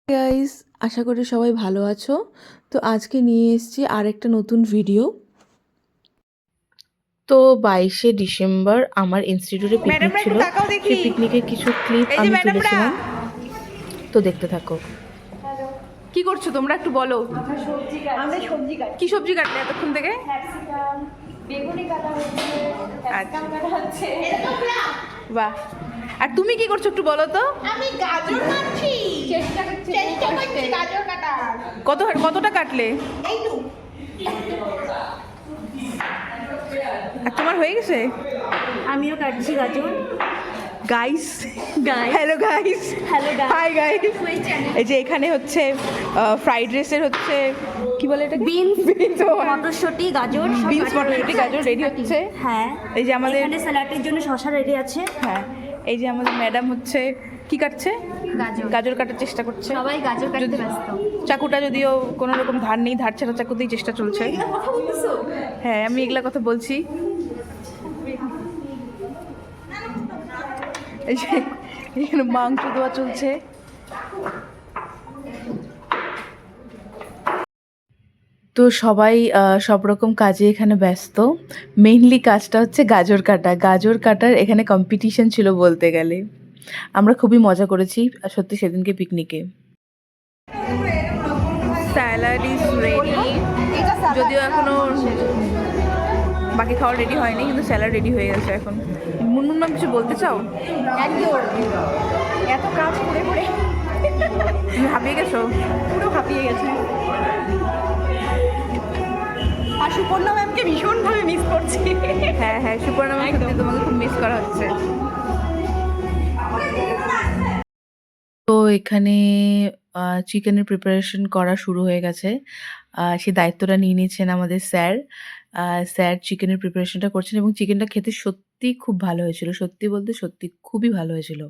Guys, আশা করি সবাই ভালো আছো। তো আজকে নিয়ে এসেছি আরেকটা নতুন ভিডিও। তো 22শে ডিসেম্বর আমার ইনস্টিটিউটে পিকনিক ম্যাডামরা একটু ছিল। তাকাও সেই দেখি। পিকনিকের কিছু ক্লিপ এই যে আমি ম্যাডামরা, তুলেছিলাম, তো দেখতে থাকো। কি করছো তোমরা একটু বলো। আমরা সবজি কাটছি। কি সবজি কাটলে এতক্ষণ থেকে? ক্যাপসিকাম, বেগুনি কাটা হচ্ছে, ক্যাপসিকাম কাটা হচ্ছে। বাহ। আর তুমি কি করছো একটু বলো তো। আমি গাজর কাটছি। চেষ্টা করছি গাজর কাটার। কতটা কাটলে? এইটু। আর তোমার হয়ে গেছে? আমিও কাটছি গাজর। Guys, hello guys, hello hi guys. এই যে এখানে হচ্ছে ফ্রাইড রাইসের হচ্ছে কি বলে এটা, বিনস, বিনস, মটরশুঁটি, গাজর সব বিনস কাটা মটরশুঁটি হয়েছে। গাজর রেডি হচ্ছে। হ্যাঁ, এই যে আমাদের এখানে স্যালাডের জন্য শসা রেডি আছে। হ্যাঁ, এই যে আমাদের ম্যাডাম হচ্ছে কি কাটছে, গাজর। গাজর কাটার চেষ্টা করছে। সবাই গাজর কাটতে ব্যস্ত। চাকুটা যদিও কোনো রকম ধার নেই, ধার ছাড়া চাকুতেই চেষ্টা চলছে। কথা বলতেছো? হ্যাঁ, আমি এগুলা কথা বলছি। এই যে এখানে মাংস দেওয়া চলছে। তো সবাই সব রকম কাজে এখানে ব্যস্ত। মেইনলি কাজটা হচ্ছে গাজর কাটা। গাজর কাটার এখানে কম্পিটিশন ছিল বলতে গেলে। আমরা খুবই মজা করেছি সত্যি সেদিনকে পিকনিকে। স্যালাড ইজ রেডি, যদিও এখনো বাকি খাওয়া রেডি হয়নি, কিন্তু স্যালাড রেডি হয়ে গেছে এখন। মুনমুন ম্যাম কিছু বলতে চাও? এত কাজ করে করে তুমি হাঁপিয়ে গেছো? পুরো হাঁপিয়ে গেছে। আর সুপর্ণা ম্যামকে ভীষণভাবে মিস করছি। হ্যাঁ হ্যাঁ, সুপর্ণা ম্যাম সত্যি তোমাকে খুব মিস করা হচ্ছে। তো এখানে চিকেনের প্রিপারেশন করা শুরু হয়ে গেছে। সেই দায়িত্বটা নিয়ে নিয়েছেন আমাদের স্যার। স্যার চিকেনের প্রিপারেশনটা করছেন এবং চিকেনটা খেতে সত্যিই খুব ভালো হয়েছিল। সত্যি বলতে সত্যি খুবই ভালো হয়েছিল।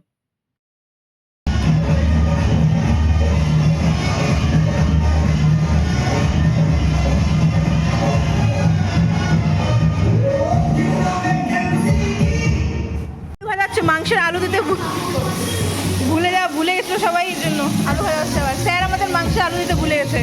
ভাজা হচ্ছে, মাংসের আলু দিতে ভুলে গেছিলো সবাই, এর জন্য আলু ভাজা হচ্ছে। আবার স্যার আমাদের মাংসে আলু দিতে ভুলে গেছে।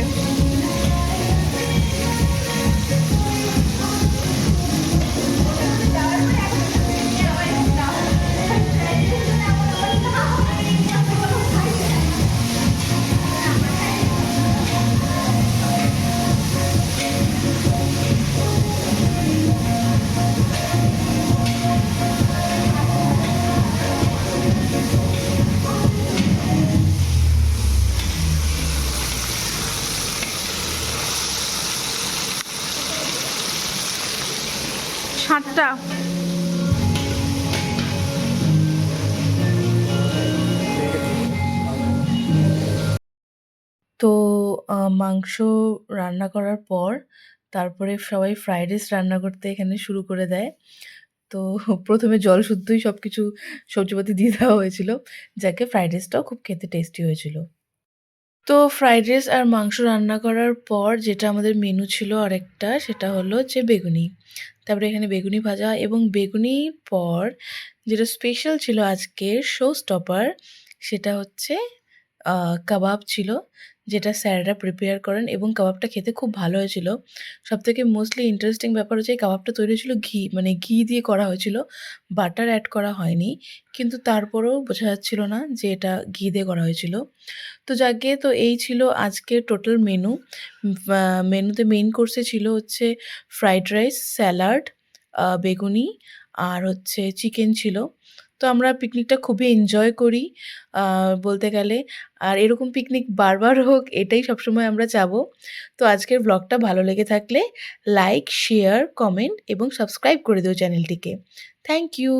সাতটা তো মাংস রান্না করার পর তারপরে সবাই ফ্রাইড রাইস রান্না করতে এখানে শুরু করে দেয়। তো প্রথমে জল শুদ্ধই সব কিছু সবজিপাতি দিয়ে দেওয়া হয়েছিল, যাকে ফ্রাইড রাইসটাও খুব খেতে টেস্টি হয়েছিল। তো ফ্রাইড রাইস আর মাংস রান্না করার পর যেটা আমাদের মেনু ছিল আরেকটা, সেটা হলো যে বেগুনি। তারপরে এখানে বেগুনি ভাজা এবং বেগুনির পর যেটা স্পেশাল ছিল আজকের শো স্টপার, সেটা হচ্ছে কাবাব ছিল, যেটা স্যাররা প্রিপেয়ার করেন এবং কাবাবটা খেতে খুব ভালো হয়েছিল। সবথেকে মোস্টলি ইন্টারেস্টিং ব্যাপার হচ্ছে এই কাবাবটা তৈরি হয়েছিল ঘি দিয়ে করা হয়েছিল, বাটার অ্যাড করা হয়নি। কিন্তু তারপরেও বোঝা যাচ্ছিল না যে এটা ঘি দিয়ে করা হয়েছিল। তো যাকগে, তো এই ছিল আজকের টোটাল মেনু। মেনুতে মেইন কোর্সে ছিল হচ্ছে ফ্রাইড রাইস, স্যালাড, বেগুনি আর হচ্ছে চিকেন ছিল। তো আমরা পিকনিকটা খুবই এনজয় করি বলতে গেলে। আর এরকম পিকনিক বারবার হোক এটাই সবসময় আমরা চাবো। তো আজকের ব্লগটা ভালো লেগে থাকলে লাইক, শেয়ার, কমেন্ট এবং সাবস্ক্রাইব করে দিও চ্যানেলটিকে। Thank you.